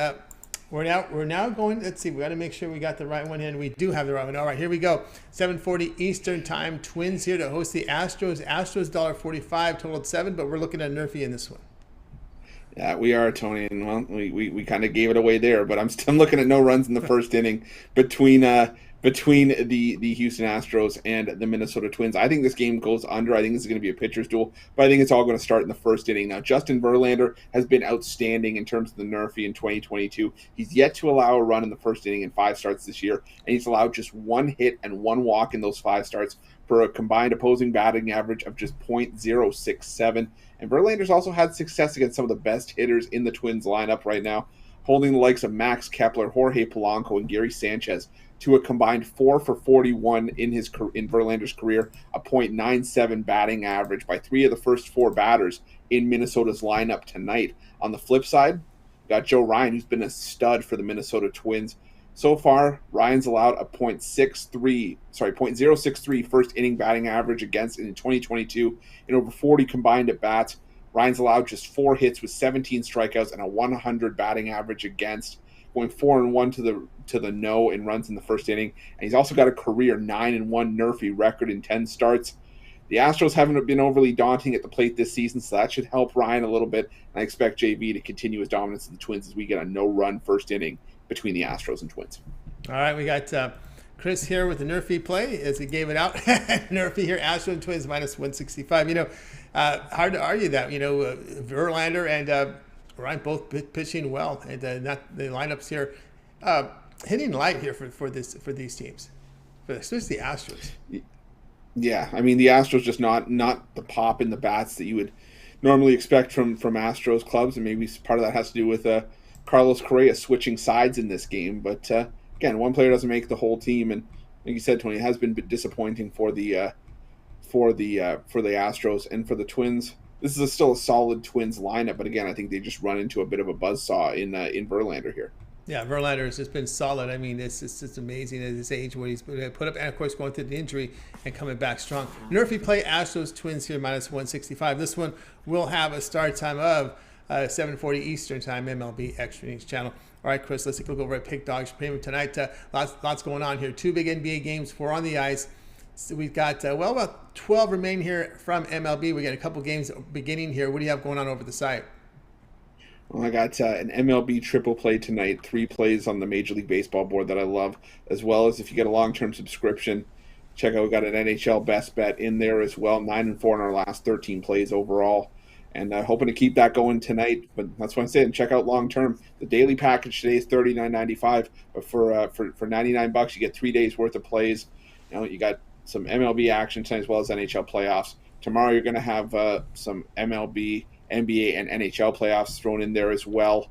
we're now going, let's see, we got to make sure we got the right one in. We do have the right one. All right, here we go. 7:40 Eastern time. Twins here to host the Astros. Astros $1.45, totaled 7, but we're looking at Nerfy in this one. Yeah, we are, Tony, and well, we kind of gave it away there, but I'm still looking at no runs in the first inning between between the Houston Astros and the Minnesota Twins. I think this game goes under. I think this is going to be a pitcher's duel, but I think it's all going to start in the first inning. Now, Justin Verlander has been outstanding in terms of the NRFI in 2022. He's yet to allow a run in the first inning in 5 starts this year, and he's allowed just 1 hit and 1 walk in those 5 starts for a combined opposing batting average of just .067. And Verlander's also had success against some of the best hitters in the Twins lineup right now, holding the likes of Max Kepler, Jorge Polanco, and Gary Sanchez to a combined 4 for 41 in Verlander's career, a .97 batting average by 3 of the first 4 batters in Minnesota's lineup tonight. On the flip side, you got Joe Ryan, who's been a stud for the Minnesota Twins. So far, Ryan's allowed a .063 first inning batting average against in 2022 in over 40 combined at bats. Ryan's allowed just 4 hits with 17 strikeouts and a 100 batting average against, going 4-1 to the no in runs in the first inning. And he's also got a career 9-1 NRFI record in 10 starts. The Astros haven't been overly daunting at the plate this season, so that should help Ryan a little bit. And I expect JV to continue his dominance of the Twins as we get a no-run first inning between the Astros and Twins. All right, we got Chris here with the NRFI play as he gave it out. NRFI here, Astros and Twins -165. Hard to argue that. Verlander and Ryan both pitching well, and not the lineups here hitting light here for these teams, especially the Astros. Yeah, I mean the Astros just not the pop in the bats that you would normally expect from Astros clubs, and maybe part of that has to do with Carlos Correa switching sides in this game. But again, one player doesn't make the whole team, and like you said, Tony, it has been a bit disappointing for the Astros and for the Twins. This is still a solid Twins lineup, but again, I think they just run into a bit of a buzzsaw in Verlander here. Yeah, Verlander has just been solid. I mean, it's amazing at his age what he's put up, and of course going through the injury and coming back strong. NRFI play Astros Twins here -165. This one will have a start time of 7:40 Eastern time, MLB Extra Innings channel. All right, Chris, let's take a look over at Pick Dogs Premium tonight. Lots going on here. 2 big NBA games, 4 on the ice. So we've got, about 12 remaining here from MLB. We got a couple games beginning here. What do you have going on over the site? Well, I got an MLB triple play tonight, 3 plays on the Major League Baseball board that I love, as well as if you get a long-term subscription, check out, we got an NHL best bet in there as well, 9-4 in our last 13 plays overall, and hoping to keep that going tonight. But that's what I'm saying, check out long-term. The daily package today is $39.95, but for $99 you get 3 days worth of plays. You got some MLB action tonight as well as NHL playoffs. Tomorrow you're going to have some MLB, NBA, and NHL playoffs thrown in there as well.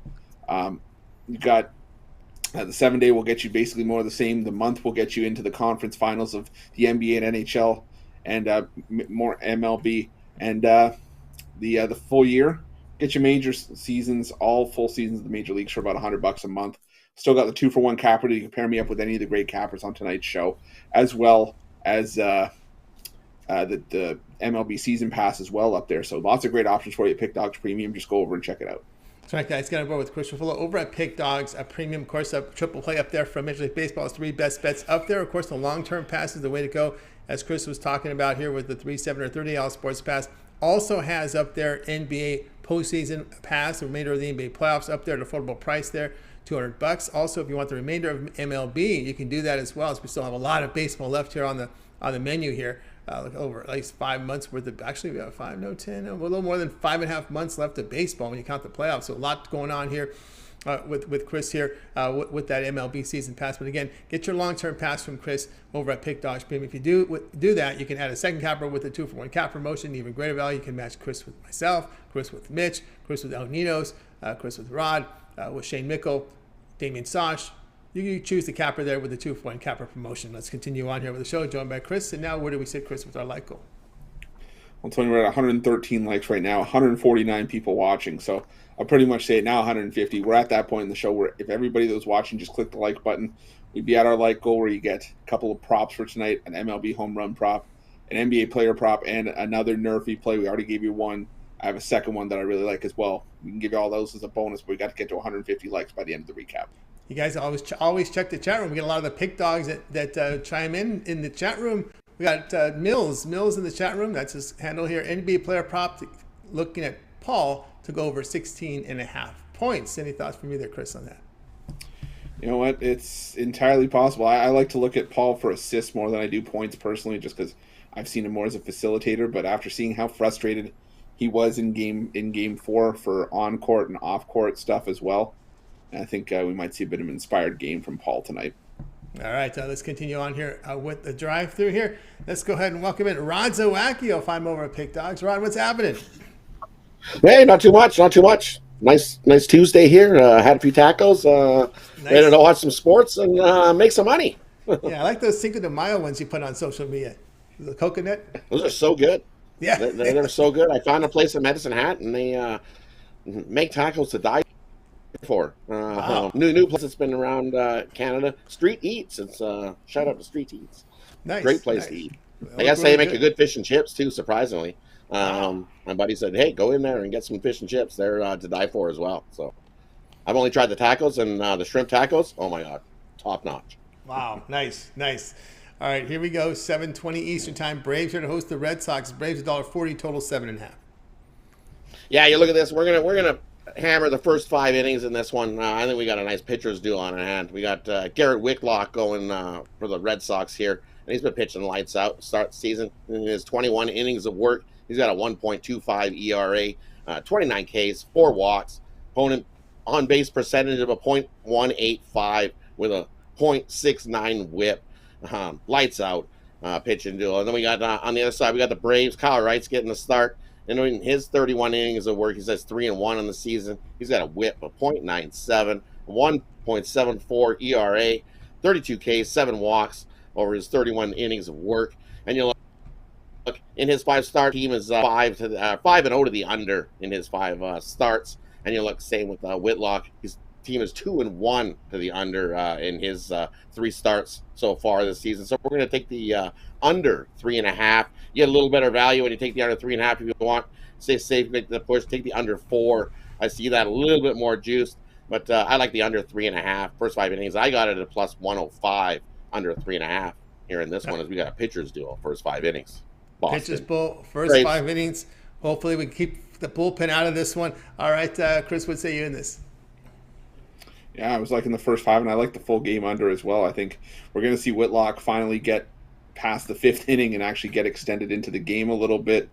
You've got the 7-day will get you basically more of the same. The month will get you into the conference finals of the NBA and NHL, and more MLB. And the full year, get your major seasons, all full seasons of the major leagues for about $100 a month. Still got the 2-for-1 capper. You can pair me up with any of the great cappers on tonight's show, as well as the MLB season pass as well up there. So lots of great options for you at Pick Dogs Premium. Just go over and check it out. That's right, guys. Got to go with Chris Ruffolo over at Pick Dogs, a premium, of course, a triple play up there from Major League Baseball's 3 best bets up there. Of course, the long-term pass is the way to go, as Chris was talking about here with the 3, 7, or 30 sports pass. Also has up there NBA postseason pass, the remainder of the NBA playoffs up there at an affordable price there, $200. Also, if you want the remainder of MLB, you can do that as well, as we still have a lot of baseball left here on the menu here. Over at least 5 months worth of, actually we have 10, a little more than 5.5 months left of baseball when you count the playoffs. So a lot going on here with Chris here with that MLB season pass. But again, get your long-term pass from Chris over at Pick Dogs Premium. If you do that, you can add a second capper with a 2-for-1 cap promotion, even greater value. You can match Chris with myself, Chris with Mitch, Chris with Ninos, Chris with Rod, with Shane Mickle, Damian Sosh. You choose the capper there with the 2-for-1 capper promotion. Let's continue on here with the show, joined by Chris. And now, where do we sit, Chris, with our like goal? Well, Tony, we're at 113 likes right now, 149 people watching. So I'll pretty much say it now, 150. We're at that point in the show where if everybody that was watching just clicked the like button, we'd be at our like goal where you get a couple of props for tonight, an MLB home run prop, an NBA player prop, and another NRFI play. We already gave you one. I have a second one that I really like as well. We can give you all those as a bonus, but we got to get to 150 likes by the end of the recap. You guys always check the chat room. We get a lot of the Pick Dogs that chime in the chat room. We got Mills in the chat room. That's his handle here. NBA player prop, looking at Paul to go over 16.5 points. Any thoughts from you there, Chris, on that? You know what? It's entirely possible. I like to look at Paul for assists more than I do points personally, just because I've seen him more as a facilitator. But after seeing how frustrated he was in game 4 for on court and off court stuff as well, I think we might see a bit of an inspired game from Paul tonight. All right, let's continue on here with the drive-through here. Let's go ahead and welcome in Rod Zawacky. I'll find him over at Pick Dogs. Rod, what's happening? Hey, not too much. Nice Tuesday here. Had a few tacos. Nice. Ready to watch some sports and make some money. Yeah, I like those Cinco de Mayo ones you put on social media. The coconut. Those are so good. Yeah, They're so good. I found a place in Medicine Hat, and they make tacos to die for. Wow. New place that's been around Canada. Street Eats. It's shout out to Street Eats. Nice. Great place nice. to eat. Well, I guess really they make a good fish and chips too. Surprisingly, Wow. my buddy said, "Hey, go in there and get some fish and chips. They're to die for as well." So, I've only tried the tacos and the shrimp tacos. Oh my god, top notch. Wow, nice. All right, here we go. 7:20 Eastern Time. Braves here to host the Red Sox. Braves $1.40, total 7.5. Yeah, you look at this. We're gonna hammer the first 5 innings in this one. I think we got a nice pitcher's duel on our hand. We got Garrett Whitlock going for the Red Sox here, and he's been pitching lights out to start the season. In his 21 innings of work, he's got a 1.25 ERA, 29 Ks, 4 walks. Opponent on base percentage of a .185 with a .69 WHIP. Lights out pitching duel. And then we got on the other side, we got the Braves. Kyle Wright's getting the start. And in his 31 innings of work, he says 3-1 on the season. He's got a WHIP of .97, 1.74 ERA, 32 Ks, 7 walks over his 31 innings of work. And you look in his 5-star team is 5-0 to the under in his 5 starts. And you look same with Whitlock. His team is 2-1 to the under in his 3 starts so far this season. So we're going to take the under 3.5. You get a little better value when you take the under 3.5 if you want. Stay safe, make the push. Take the under 4. I see that a little bit more juiced, but I like the under 3.5. First 5 innings, I got it at plus 105 under 3.5. Here in this one, as we got a pitcher's duel first 5 innings. Boston. Pitchers bull, first Braves. 5 innings. Hopefully we keep the bullpen out of this one. All right, Chris, what say you in this? Yeah, I was liking the first 5, and I like the full game under as well. I think we're going to see Whitlock finally get past the 5th inning and actually get extended into the game a little bit.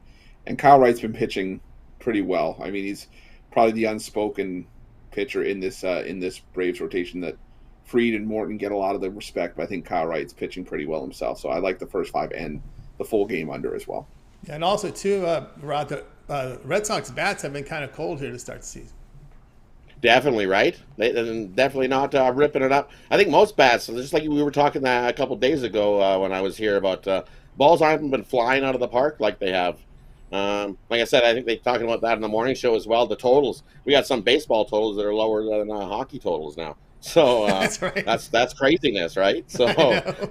And Kyle Wright's been pitching pretty well. I mean, he's probably the unspoken pitcher in this Braves rotation that Fried and Morton get a lot of the respect, but I think Kyle Wright's pitching pretty well himself. So I like the first 5 and the full game under as well. And also, too, Rod, the Red Sox bats have been kind of cold here to start the season. Definitely, right? They're definitely not ripping it up. I think most bats, just like we were talking a couple days ago when I was here about balls haven't been flying out of the park like they have. Like I said, I think they're talking about that in the morning show as well. The totals, we got some baseball totals that are lower than hockey totals now. So That's right. that's craziness, right? So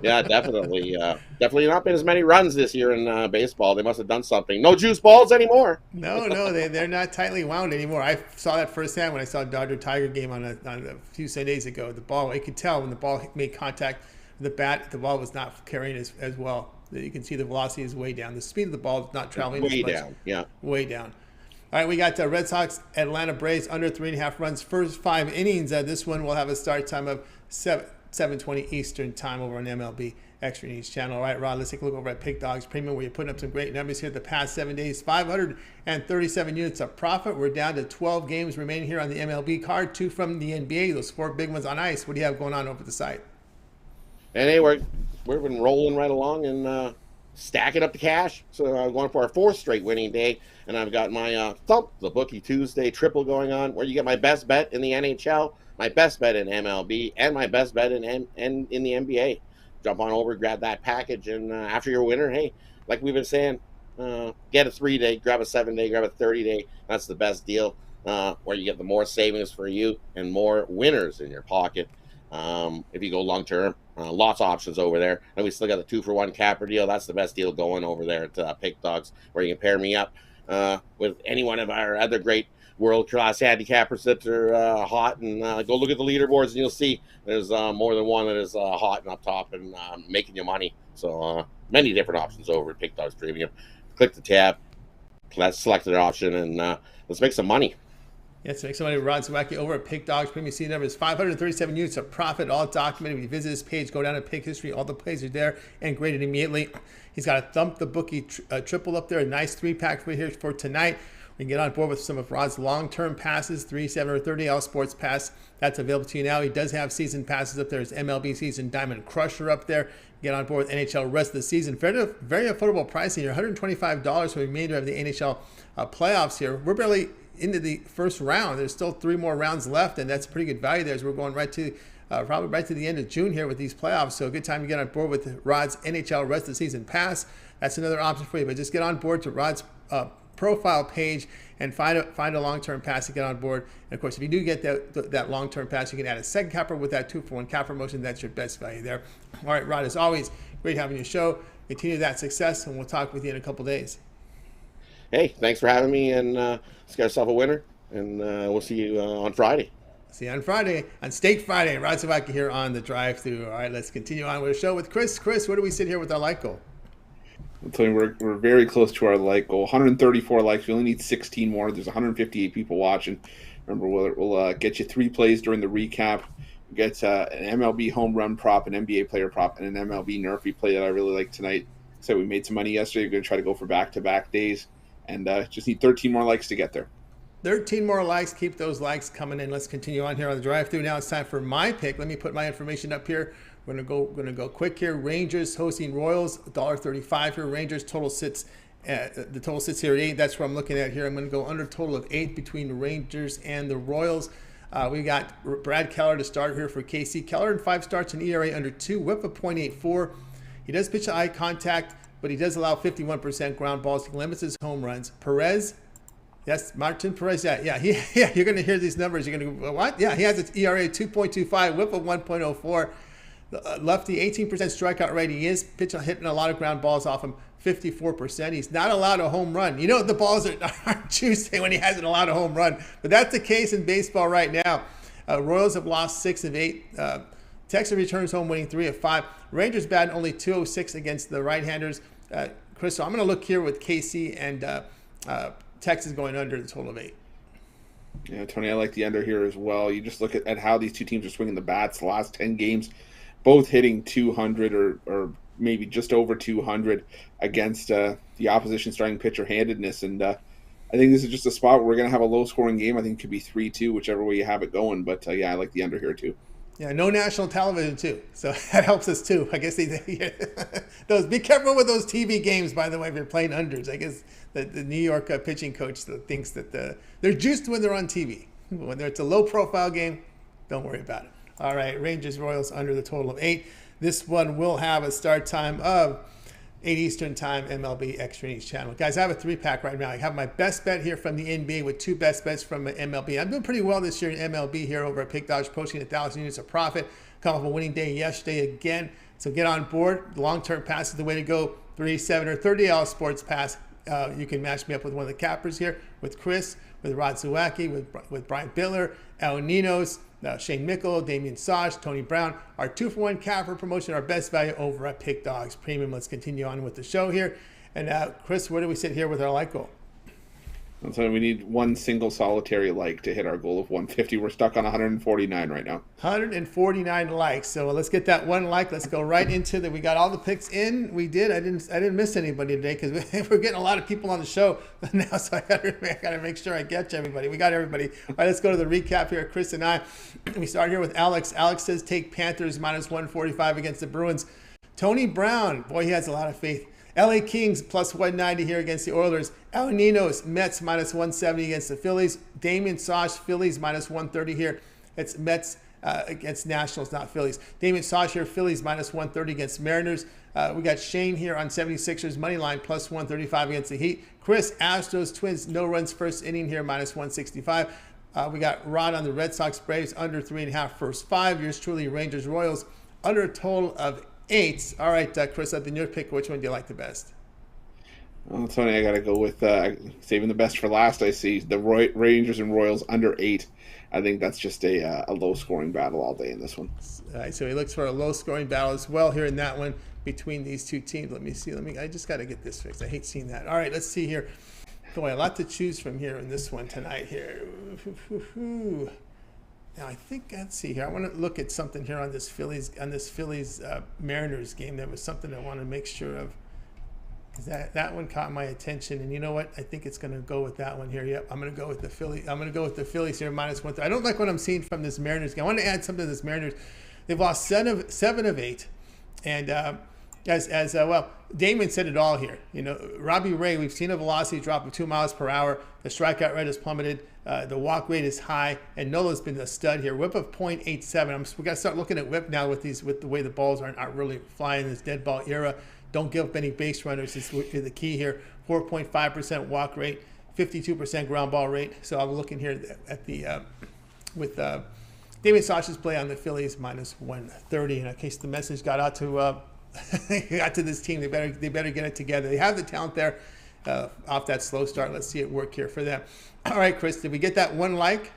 yeah, definitely not been as many runs this year in baseball. They must have done something. No juice balls anymore. No, they're not tightly wound anymore. I saw that firsthand when I saw a Dodger-Tiger game on a few Sundays ago. The ball, I could tell when the ball made contact with the bat, the ball was not carrying as well. You can see the velocity is way down. The speed of the ball is not traveling Way as much. down, yeah. Way down. All right, we got Red Sox, Atlanta Braves under 3.5 runs. First 5 innings. This one will have a start time of 7:20 Eastern Time over on MLB Extra News Channel. All right, Rod, let's take a look over at Pick Dogs Premium, where you're putting up some great numbers here the past 7 days. 537 units of profit. We're down to 12 games remaining here on the MLB card, 2 from the NBA. Those 4 big ones on ice. What do you have going on over the site? And anyway, we've been rolling right along and stacking up the cash. So I'm going for our 4th straight winning day. And I've got my Thump, the Bookie Tuesday triple going on, where you get my best bet in the NHL, my best bet in MLB, and my best bet in the NBA. Jump on over, grab that package, and after you're a winner, hey, like we've been saying, get a 3-day, grab a 7-day, grab a 30-day. That's the best deal, where you get the more savings for you and more winners in your pocket. If you go long term, lots of options over there. And we still got the 2-for-1 capper deal. That's the best deal going over there at Pick Dogs, where you can pair me up with any one of our other great world-class handicappers that are hot. And go look at the leaderboards, and you'll see there's more than one that is hot and up top and making you money. So many different options over at Pick Dogs Premium. Click the tab, select an option, and let's make some money. Yes, make somebody Rod Zawacky over at Pick Dogs. Premium season number is 537 units of profit, all documented. When you visit this page, go down to Pick History. All the plays are there and graded immediately. He's got a Thump the Bookie triple up there, a nice 3-pack for here for tonight. We can get on board with some of Rod's long-term passes, 3, 7, or 30 Sports Pass. That's available to you now. He does have season passes up there. His MLB season Diamond Crusher up there. Get on board with NHL rest of the season. Very, very affordable pricing here, $125 for the remainder of the NHL playoffs here. We're barely into the first round. There's still 3 more rounds left, and that's pretty good value there as we're going right to probably right to the end of June here with these playoffs. So a good time to get on board with Rod's NHL rest of the season pass. That's another option for you, but just get on board to Rod's profile page and find a long-term pass to get on board. And of course, if you do get that long-term pass, you can add a second capper with that 2-for-1 cap promotion. That's your best value there. All right, Rod, as always, great having your show. Continue that success, and we'll talk with you in a couple days. Hey, thanks for having me, and let's get ourselves a winner, and we'll see you on Friday. See you on Friday, on Steak Friday. Rod Zawacky here on the drive-thru. All right, let's continue on with the show with Chris. Chris, where do we sit here with our like goal? I'll tell you, we're very close to our like goal. 134 likes. We only need 16 more. There's 158 people watching. Remember, we'll get you 3 plays during the recap. We'll get an MLB home run prop, an NBA player prop, and an MLB Nerfy play that I really like tonight. So we made some money yesterday. We're going to try to go for back-to-back days. And just need 13 more likes to get there. 13 more likes. Keep those likes coming in. Let's continue on here on the drive-thru. Now it's time for my pick. Let me put my information up here. We're gonna go quick here. Rangers hosting Royals, $1.35 here. Rangers total sits the total sits here at 8. That's what I'm looking at here. I'm going to go under total of 8 between the Rangers and the Royals. We got Brad Keller to start here for KC. Keller in 5 starts, an ERA under 2, whip of .84. He does pitch to eye contact, but he does allow 51% ground balls. He limits his home runs. Perez, yes, Martin Perez, yeah, you're going to hear these numbers. You're going to go, what? Yeah, he has an ERA 2.25, whip of 1.04. Lefty, 18% strikeout rate. He is hitting a lot of ground balls off him, 54%. He's not allowed a home run. You know, the balls aren't juicy when he hasn't allowed a home run. But that's the case in baseball right now. Royals have lost 6 of 8. Texas returns home winning 3 of 5. Rangers batting only 206 against the right-handers. Chris, so I'm going to look here with KC and Texas going under the total of 8. Yeah, Tony, I like the under here as well. You just look at how these two teams are swinging the bats the last 10 games, both hitting 200 or maybe just over 200 against the opposition starting pitcher handedness. And I think this is just a spot where we're going to have a low-scoring game. I think it could be 3-2, whichever way you have it going. But, yeah, I like the under here too. Yeah, no national television too, so that helps us too. I guess those. Be careful with those TV games, by the way, if you're playing unders. I guess the New York pitching coach thinks that they're juiced when they're on TV. When it's a low-profile game, don't worry about it. All right, Rangers Royals under the total of 8. This one will have a start time of 8 Eastern time, MLB Extra Innings channel. Guys, I have a 3-pack right now. I have my best bet here from the NBA with 2 best bets from MLB. I'm doing pretty well this year in MLB here over at Pick Dogs, posting 1,000 units of profit. Come off a winning day yesterday again. So get on board. Long-term pass is the way to go. 3, 7, or 30 Sports Pass. You can match me up with one of the cappers here, with Chris, with Rod Zawacky, with Brian Bittler, Ninos, Shane Mickle, Damian Sosh, Tony Brown. Our 2-for-1 capper promotion, our best value over at Pick Dogs Premium. Let's continue on with the show here. And Chris, where do we sit here with our like goal? So we need one single solitary like to hit our goal of 150. We're stuck on 149 right now. 149 likes. So let's get that one like. Let's go right into the. We got all the picks in. We did. I didn't miss anybody today because we're getting a lot of people on the show now. So I gotta make sure I catch everybody. We got everybody. All right, let's go to the recap here. Chris and I. We start here with Alex. Alex says take Panthers minus 145 against the Bruins. Tony Brown. Boy, he has a lot of faith. LA Kings plus 190 here against the Oilers. Ninos, Mets minus 170 against the Phillies. Damian Sosh, Phillies minus 130 here. It's Mets against Nationals, not Phillies. Damian Sosh here, Phillies minus 130 against Mariners. We got Shane here on 76ers money line plus 135 against the Heat. Chris, Astros, Twins, no runs first inning here minus 165. We got Rod on the Red Sox, Braves under 3.5 first 5. Yours truly, Rangers, Royals under a total of 8. All right, Chris, I've been your pick. Which one do you like the best? Well, Tony, I got to go with saving the best for last. I see the Rangers and Royals under 8. I think that's just a low-scoring battle all day in this one. All right, so he looks for a low-scoring battle as well here in that one between these two teams. Let me see. I just got to get this fixed. I hate seeing that. All right, let's see here. Boy, a lot to choose from here in this one tonight here. Now I think, let's see here. I want to look at something here on this Phillies Mariners game. There was something I want to make sure of. That one caught my attention, and you know what? I think it's going to go with that one here. Yep, I'm going to go with the Phillies. I'm going to go with the Phillies here -1. I don't like what I'm seeing from this Mariners game. I want to add something to this Mariners. They've lost 7 of 8, and well, Damian said it all here. You know, Robbie Ray, we've seen a velocity drop of 2 miles per hour. The strikeout rate has plummeted. The walk rate is high, and Nola's been a stud here. Whip of .87. We got to start looking at whip now with the way the balls aren't really flying in this dead ball era. Don't give up any base runners is the key here. 4.5% walk rate, 52% ground ball rate. So I'm looking here at the with Damian Sosh's play on the Phillies -130. And in case the message got out to this team, they better get it together. They have the talent there off that slow start. Let's see it work here for them. All right, Chris, did we get that one like?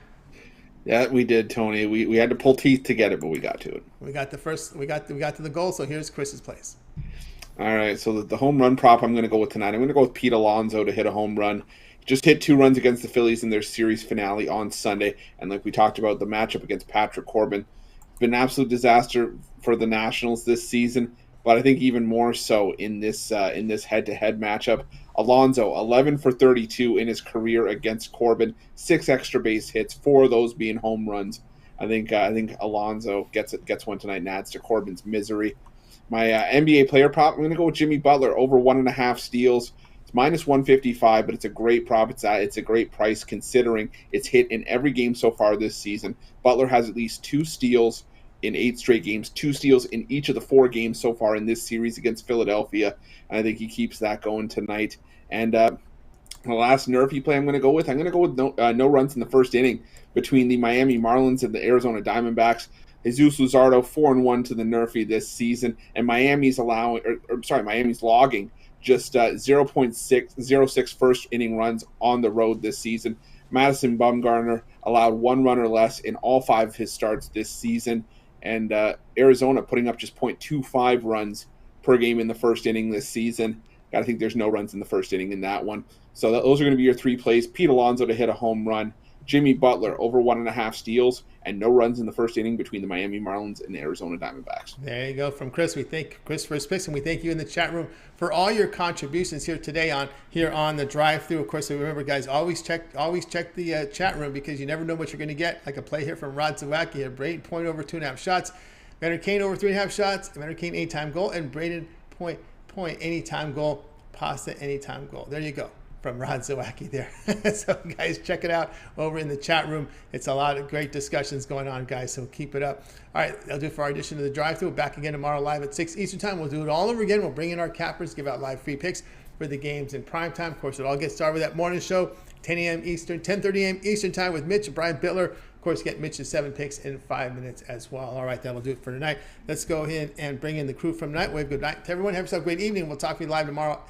Yeah, we did, Tony. We had to pull teeth to get it, but we got to it. We got to the goal. So here's Chris's place. All right, so the home run prop I'm going to go with tonight. I'm going to go with Pete Alonso to hit a home run. Just hit 2 runs against the Phillies in their series finale on Sunday. And like we talked about, the matchup against Patrick Corbin. It's been an absolute disaster for the Nationals this season, but I think even more so in this head-to-head matchup. Alonso, 11 for 32 in his career against Corbin, 6 extra base hits, 4 of those being home runs. I think Alonso gets one tonight and adds to Corbin's misery. My NBA player prop, I'm going to go with Jimmy Butler, over 1.5 steals. It's -155, but it's a great prop. It's a great price considering it's hit in every game so far this season. Butler has at least 2 steals in 8 straight games, 2 steals in each of the 4 games so far in this series against Philadelphia. And I think he keeps that going tonight. And the last nerfy play I'm going to go with no runs in the first inning between the Miami Marlins and the Arizona Diamondbacks. Jesus Luzardo 4-1 to the nerfy this season, and Miami's logging just 0.06 first inning runs on the road this season. Madison Bumgarner allowed 1 run or less in all 5 of his starts this season, and Arizona putting up just 0.25 runs per game in the first inning this season. I think there's no runs in the first inning in that one. So those are going to be your 3 plays. Pete Alonso to hit a home run, Jimmy Butler over 1.5 steals, and no runs in the first inning between the Miami Marlins and the Arizona Diamondbacks. There you go from Chris. We thank Chris for his picks, and we thank you in the chat room for all your contributions here today on the drive-through. Of course, remember, guys, always check the chat room because you never know what you're going to get. Like a play here from Rod Zawacky here. Braden Point over 2.5 shots. Vander Kane over 3.5 shots. Vander Kane anytime goal, and Braden Point anytime goal. Pasta anytime goal. There you go. From Rod Zawacky there. So, guys, check it out over in the chat room. It's a lot of great discussions going on, guys, so keep it up. All right, that'll do it for our edition of the drive-thru. Back again tomorrow live at 6 Eastern Time. We'll do it all over again. We'll bring in our cappers, give out live free picks for the games in prime time. Of course, it all gets started with that morning show, 10 a.m. Eastern, 10:30 a.m. Eastern Time with Mitch and Brian Bittler. Of course, get Mitch's 7 picks in 5 minutes as well. All right, that'll do it for tonight. Let's go ahead and bring in the crew from Nightwave. Good night to everyone. Have yourself a great evening. We'll talk to you live tomorrow